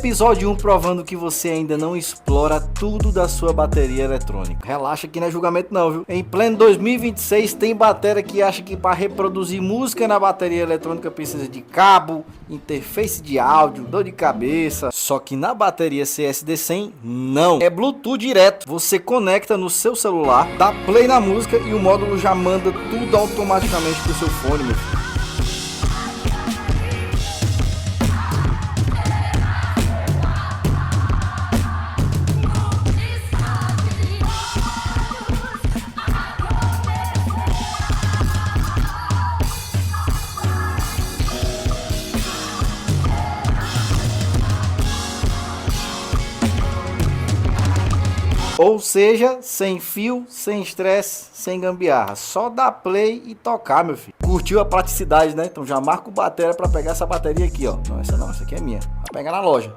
Episódio 1 provando que você ainda não explora tudo da sua bateria eletrônica. Relaxa que não é julgamento não, viu? Em pleno 2026 tem bateria que acha que para reproduzir música na bateria eletrônica precisa de cabo, interface de áudio, dor de cabeça. Só que na bateria CSD100 não. É Bluetooth direto. Você conecta no seu celular, dá play na música e o módulo já manda tudo automaticamente pro seu fone, meu filho. Ou seja, sem fio, sem estresse, sem gambiarra. Só dar play e tocar, meu filho. Curtiu a praticidade, né? Então já marca o bateria para pegar essa bateria aqui, ó. Não, essa não, essa aqui é minha. Vai pegar na loja.